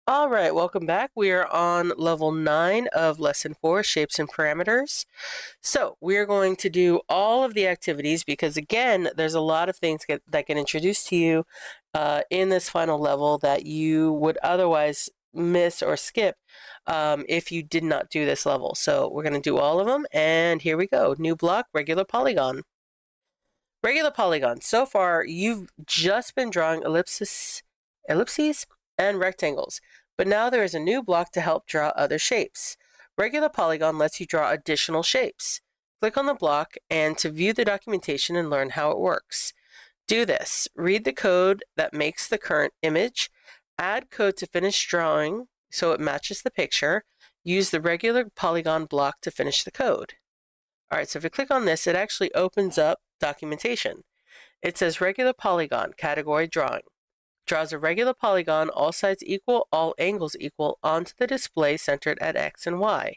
All right, welcome back. We are on level 9 of lesson 4, shapes and parameters. So we are going to do all of the activities because, again, there's a lot of things that get introduced to you in this final level that you would otherwise miss or skip if you did not do this level. So we're going to do all of them, and here we go. New block, regular polygon. Regular polygon. So far, you've just been drawing ellipses, and rectangles. But now there is a new block to help draw other shapes. Regular polygon lets you draw additional shapes. Click on the block and to view the documentation and learn how it works. Do this. Read the code that makes the current image. Add code to finish drawing so it matches the picture. Use the regular polygon block to finish the code. All right, so if you click on this, it actually opens up documentation. It says regular polygon, category drawing. Draws a regular polygon, all sides equal, all angles equal, onto the display centered at X and Y.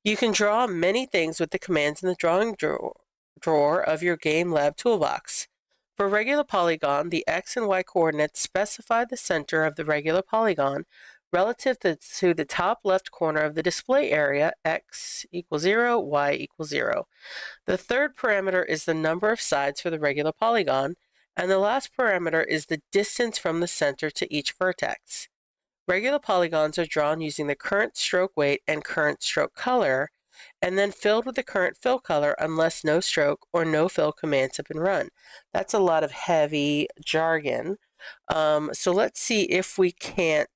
You can draw many things with the commands in the drawing drawer of your Game Lab toolbox. For regular polygon, the X and Y coordinates specify the center of the regular polygon relative to the top left corner of the display area, X equals 0, Y equals 0. The third parameter is the number of sides for the regular polygon, and the last parameter is the distance from the center to each vertex. Regular polygons are drawn using the current stroke weight and current stroke color, and then filled with the current fill color unless no stroke or no fill commands have been run. That's a lot of heavy jargon. So let's see if we can't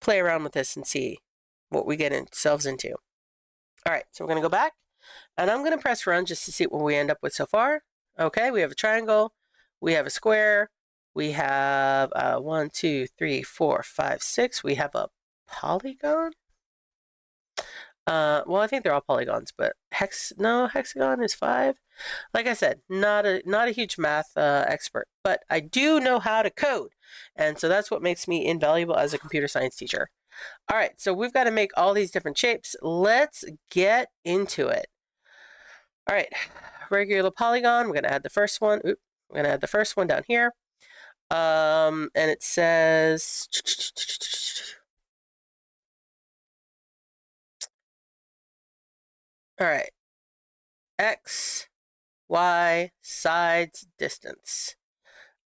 play around with this and see what we get ourselves into. All right, so we're going to go back, and I'm going to press run just to see what we end up with so far. Okay, we have a triangle, we have a square, we have 1, 2, 3, 4, 5, 6. We have a polygon. Well, I think they're all polygons, but hexagon is 5. Like I said, not a huge math expert, but I do know how to code, and so that's what makes me invaluable as a computer science teacher. All right, so we've got to make all these different shapes. Let's get into it. All right, regular polygon. We're going to add the first one. We're going to add the first one down here. And it says... All right, X, Y, sides, distance.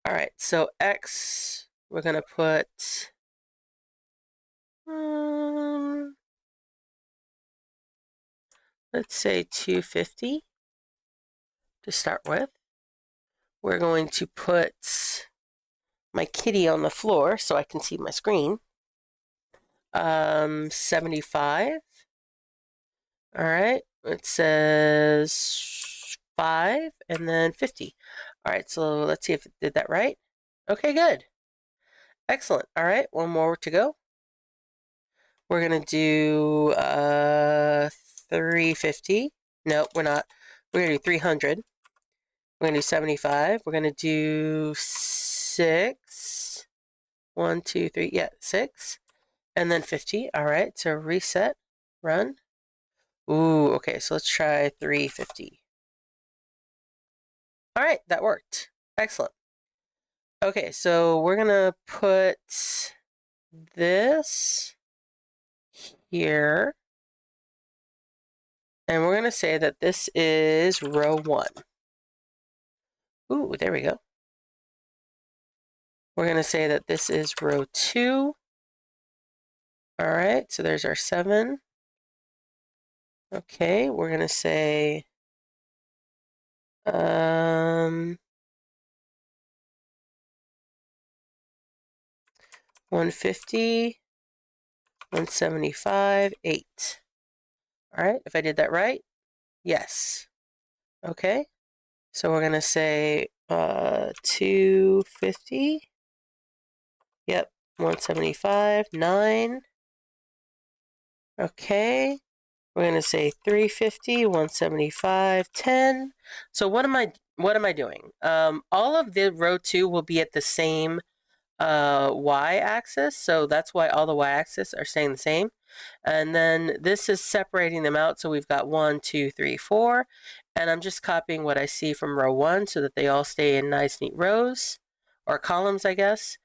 All right, so X, we're going to put... let's say 250 to start with. We're going to put my kitty on the floor so I can see my screen. 75. All right, it says 5 and then 50. All right, so let's see if it did that right. Okay, good. Excellent. All right, one more to go. We're going to do 350. Nope, we're not. We're going to do 300. We're going to do 75. We're going to do 6. 1, 2, 3. Yeah, 6. And then 50. All right, so reset, run. Ooh, okay, so let's try 350. All right, that worked. Excellent. Okay, so we're going to put this here. And we're going to say that this is row 1. Ooh, there we go. We're going to say that this is row 2. All right, so there's our 7. Okay, we're going to say 150, 175, 8. All right, if I did that right, yes. Okay, so we're going to say 250. Yep, 175, 9. Okay, we're going to say 350, 175, 10. So what am I doing? All of the row 2 will be at the same y-axis, so that's why all the y-axis are staying the same. And then this is separating them out, so we've got 1, 2, 3, 4, and I'm just copying what I see from row 1 so that they all stay in nice, neat rows, or columns, I guess.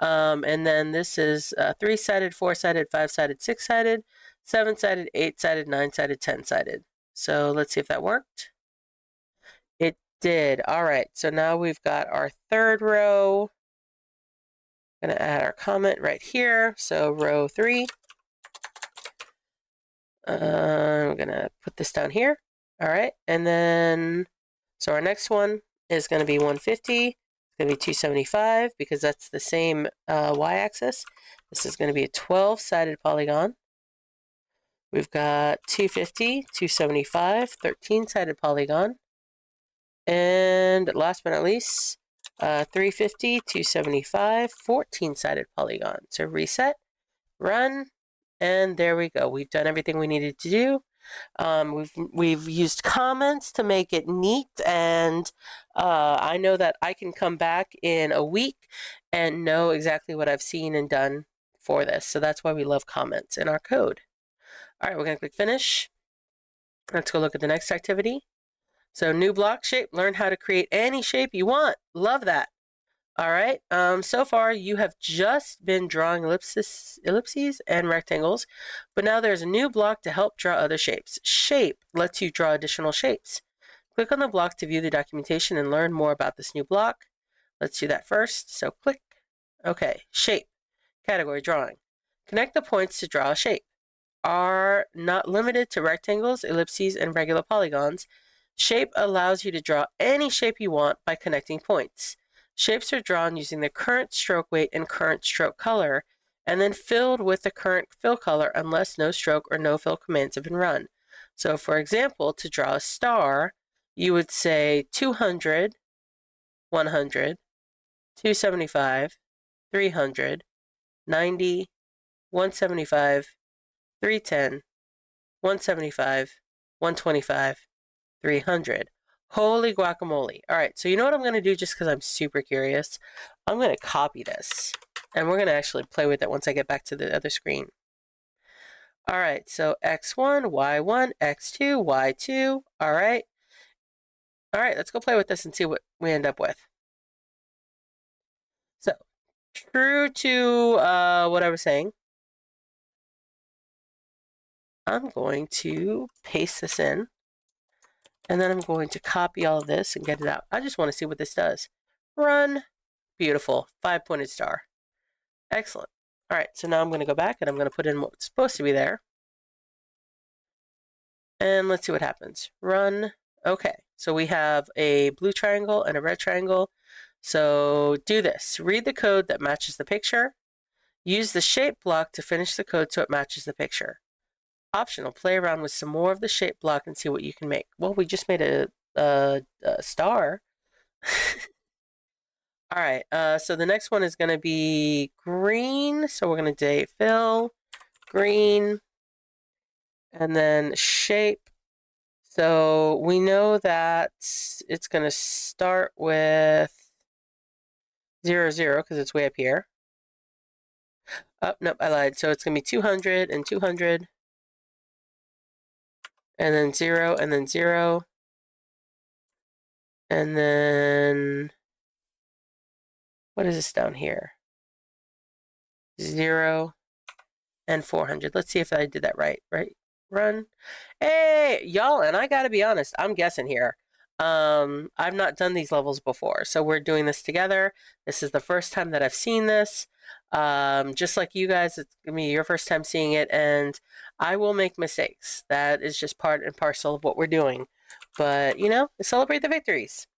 And then this is 3-sided, 4-sided, 5-sided, 6-sided, 7-sided, 8-sided, 9-sided, 10-sided. So let's see if that worked. It did. All right, so now we've got our third row. Going to add our comment right here. So row 3. I'm going to put this down here. All right, and then, so our next one is going to be 150. It's going to be 275 because that's the same y-axis. This is going to be a 12-sided polygon. We've got 250, 275, 13-sided polygon. And last but not least, 350, 275, 14-sided polygon. So reset, run, and there we go. We've done everything we needed to do. We've used comments to make it neat, and I know that I can come back in a week and know exactly what I've seen and done for this. So that's why we love comments in our code. All right, we're going to click finish. Let's go look at the next activity. So new block shape, learn how to create any shape you want. Love that. All right, so far you have just been drawing ellipses and rectangles, but now there's a new block to help draw other shapes. Shape lets you draw additional shapes. Click on the block to view the documentation and learn more about this new block. Let's do that first, so click. Okay, shape, category drawing. Connect the points to draw a shape. Are not limited to rectangles, ellipses, and regular polygons. Shape allows you to draw any shape you want by connecting points. Shapes are drawn using the current stroke weight and current stroke color, and then filled with the current fill color unless no stroke or no fill commands have been run. So for example, to draw a star, you would say 200, 100, 275, 300, 90, 175, 310, 175, 125, 300. Holy guacamole. All right, so you know what I'm going to do just because I'm super curious? I'm going to copy this, and we're going to actually play with it once I get back to the other screen. All right, so x1, y1, x2, y2. All right. All right, let's go play with this and see what we end up with. So, true to what I was saying, I'm going to paste this in. And then I'm going to copy all of this and get it out. I just want to see what this does. Run. Beautiful. 5-pointed star. Excellent. All right, so now I'm going to go back and I'm going to put in what's supposed to be there. And let's see what happens. Run. Okay, so we have a blue triangle and a red triangle. So do this. Read the code that matches the picture. Use the shape block to finish the code so it matches the picture. Optional, play around with some more of the shape block and see what you can make. Well, we just made a star. All right, so the next one is going to be green. So we're going to do fill, green, and then shape. So we know that it's going to start with 0, 0 because it's way up here. Oh, nope, I lied. So it's going to be 200 and 200, and then 0, and then 0, and then what is this down here? 0 and 400. Let's see if I did that right. Right? Run. Hey, y'all, and I gotta be honest, I'm guessing here. I've not done these levels before, so we're doing this together. This is the first time that I've seen this. Just like you guys, it's gonna be your first time seeing it, and I will make mistakes. That is just part and parcel of what we're doing. But, you know, celebrate the victories.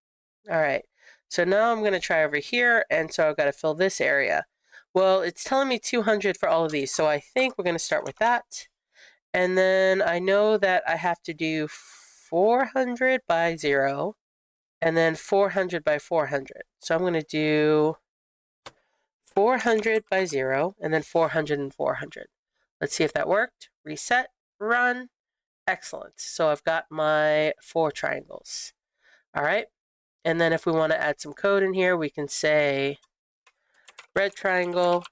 All right, so now I'm gonna try over here, and so I've got to fill this area. Well, it's telling me 200 for all of these, so I think we're gonna start with that. And then I know that I have to do 400 by 0, and then 400 by 400. So I'm going to do 400 by 0, and then 400 and 400. Let's see if that worked. Reset, run. Excellent. So I've got my 4 triangles. All right. And then if we want to add some code in here, we can say red triangle.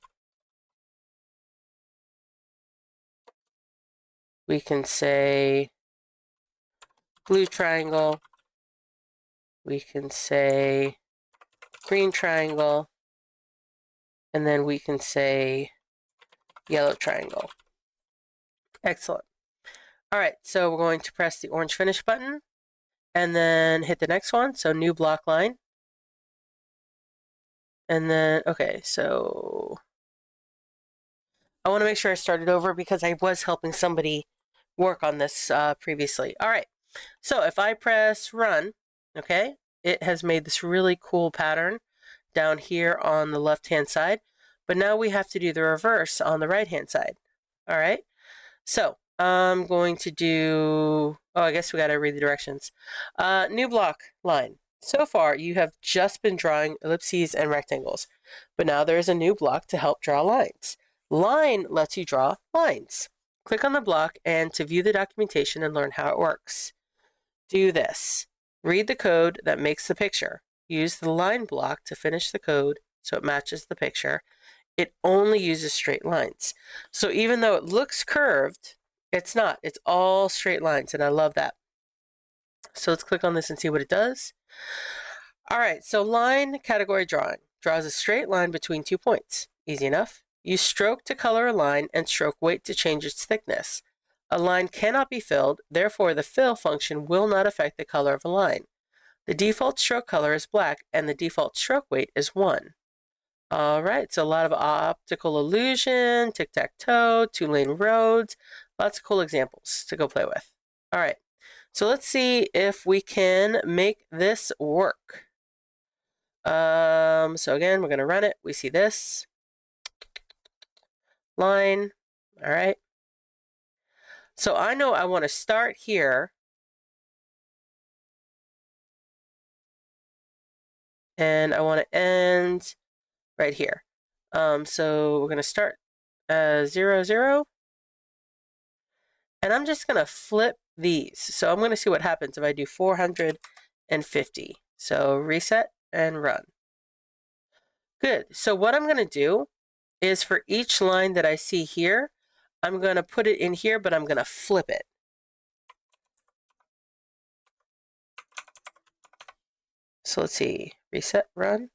We can say blue triangle. We can say green triangle. And then we can say yellow triangle. Excellent. All right, so we're going to press the orange finish button and then hit the next one. So new block line. And then, okay, so I want to make sure I started over because I was helping somebody work on this previously. All right, so if I press run, okay, it has made this really cool pattern down here on the left-hand side. But now we have to do the reverse on the right-hand side. All right, so I'm going to do, oh, I guess we got to read the directions. New block line. So far, you have just been drawing ellipses and rectangles, but now there is a new block to help draw lines. Line lets you draw lines. Click on the block and to view the documentation and learn how it works. Do this. Read the code that makes the picture. Use the line block to finish the code so it matches the picture. It only uses straight lines. So even though it looks curved, it's not. It's all straight lines, and I love that. So let's click on this and see what it does. All right, so line category drawing draws a straight line between 2 points. Easy enough. Use stroke to color a line and stroke weight to change its thickness. A line cannot be filled, therefore the fill function will not affect the color of a line. The default stroke color is black and the default stroke weight is 1. All right, so a lot of optical illusion, tic-tac-toe, two-lane roads, lots of cool examples to go play with. All right, so let's see if we can make this work. So again, we're going to run it. We see this line. All right. So I know I want to start here. And I want to end right here. So we're going to start 0, 0. And I'm just going to flip these. So I'm going to see what happens if I do 450. So reset and run. Good. So what I'm going to do is for each line that I see here, I'm going to put it in here, but I'm going to flip it. So let's see. Reset, run.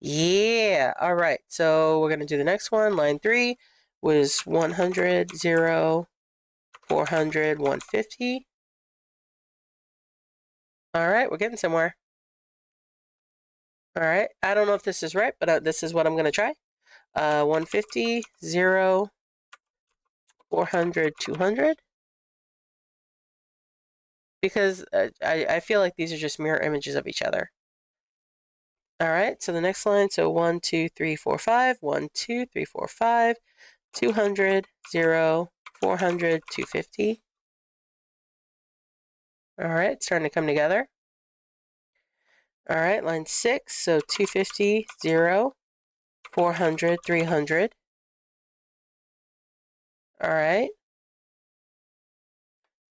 Yeah. All right. So we're going to do the next one. Line 3 was 100, 0, 400, 150. All right. We're getting somewhere. All right. I don't know if this is right, but this is what I'm going to try. 150, 0, 400, 200. Because I feel like these are just mirror images of each other. All right, so the next line, so 1, 2, 3, 4, 5, 1, 2, 3, 4, 5, 200, 0, 400, 250. All right, it's starting to come together. All right, line 6, so 250, 0, 400, 300. All right.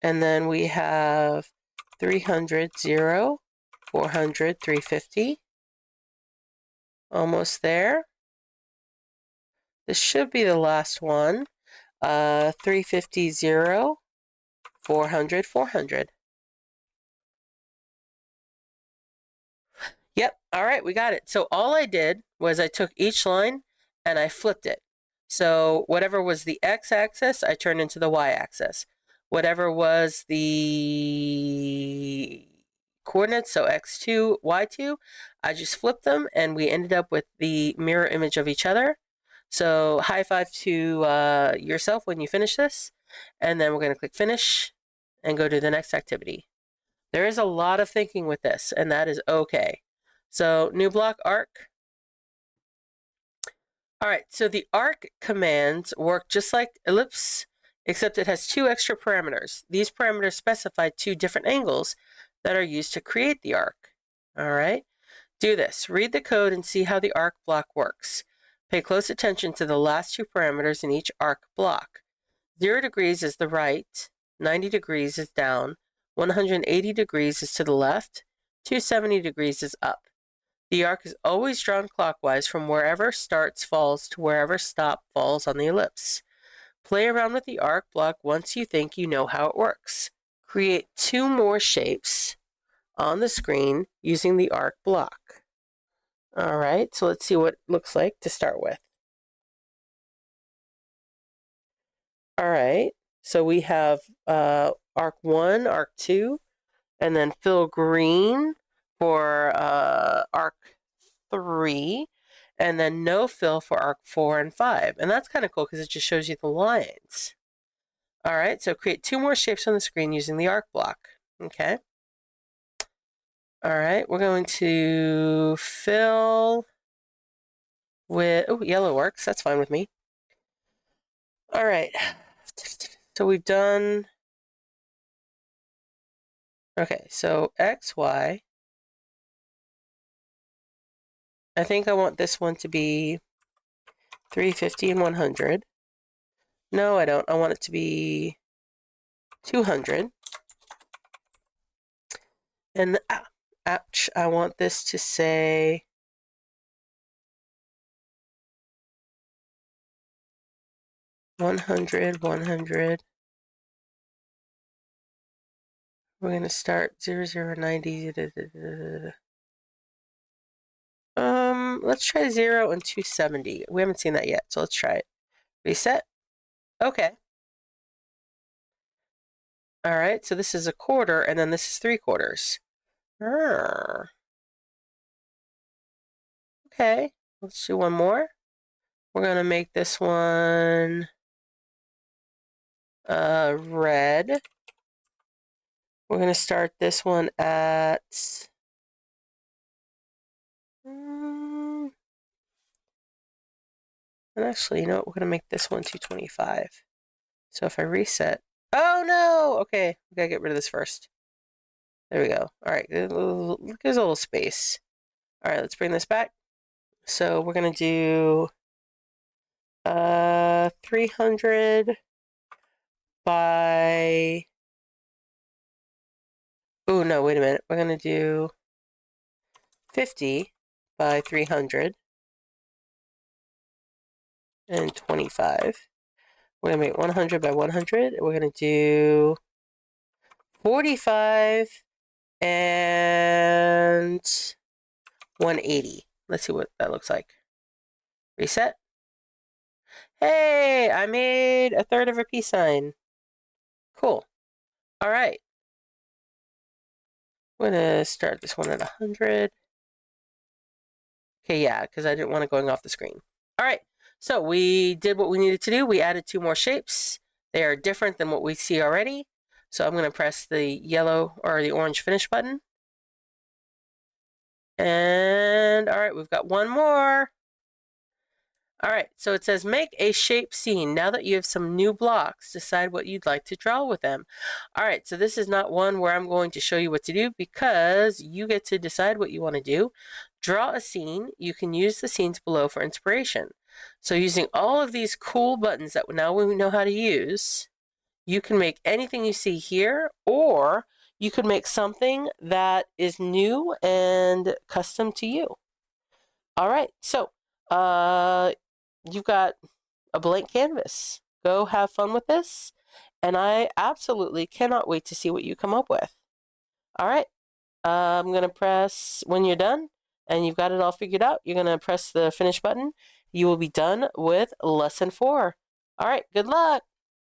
And then we have 300, 0, 400, 350. Almost there. This should be the last one. 350, 0, 400, 400. Yep, all right, we got it. So all I did was I took each line and I flipped it. So whatever was the x-axis, I turned into the y-axis. Whatever was the coordinates, so x2, y2, I just flipped them and we ended up with the mirror image of each other. So high five to yourself when you finish this. And then we're going to click finish and go to the next activity. There is a lot of thinking with this, and that is okay. So new block arc. All right, so the arc commands work just like ellipse, except it has 2 extra parameters. These parameters specify 2 different angles that are used to create the arc. All right, do this. Read the code and see how the arc block works. Pay close attention to the last 2 parameters in each arc block. 0 degrees is the right, 90 degrees is down, 180 degrees is to the left, 270 degrees is up. The arc is always drawn clockwise from wherever starts falls to wherever stop falls on the ellipse. Play around with the arc block once you think you know how it works. Create 2 more shapes on the screen using the arc block. All right, so let's see what it looks like to start with. All right, so we have arc 1, arc 2, and then fill green for arc 3, and then no fill for arc 4 and 5. And that's kind of cool because it just shows you the lines. All right, so create 2 more shapes on the screen using the arc block. Okay. All right, we're going to fill with, oh, yellow works. That's fine with me. All right, so we've done, okay, so X, Y. I think I want this one to be 350 and 100. No, I don't. I want it to be 200. And, ouch, I want this to say 100, 100. We're going to start 0090. Let's try 0 and 270. We haven't seen that yet, so let's try it. Reset. Okay. All right, so this is a quarter, and then this is 3/4. Okay, let's do one more. We're going to make this one red. We're going to start this one at... and actually, you know what? We're going to make this one 225. So if I reset... Oh, no! Okay, we got to get rid of this first. There we go. All right, there's a little space. All right, let's bring this back. So we're going to do 300 by... Oh, no, wait a minute. We're going to do 50 by 300 and 25. We're going to make 100 by 100. We're going to do 45 and 180. Let's see what that looks like. Reset. Hey, I made a third of a peace sign. Cool. All right. I'm going to start this one at 100. Okay, yeah, because I didn't want it going off the screen. All right, so we did what we needed to do. We added 2 more shapes. They are different than what we see already. So I'm going to press the yellow or the orange finish button. And all right, we've got one more. All right, so it says make a shape scene. Now that you have some new blocks, decide what you'd like to draw with them. All right, so this is not one where I'm going to show you what to do because you get to decide what you want to do. Draw a scene. You can use the scenes below for inspiration. So using all of these cool buttons that now we know how to use, you can make anything you see here, or you could make something that is new and custom to you. All right, so you've got a blank canvas. Go have fun with this, and I absolutely cannot wait to see what you come up with. All right, I'm going to press, when you're done and you've got it all figured out, you're going to press the finish button. You will be done with lesson 4. All right, good luck.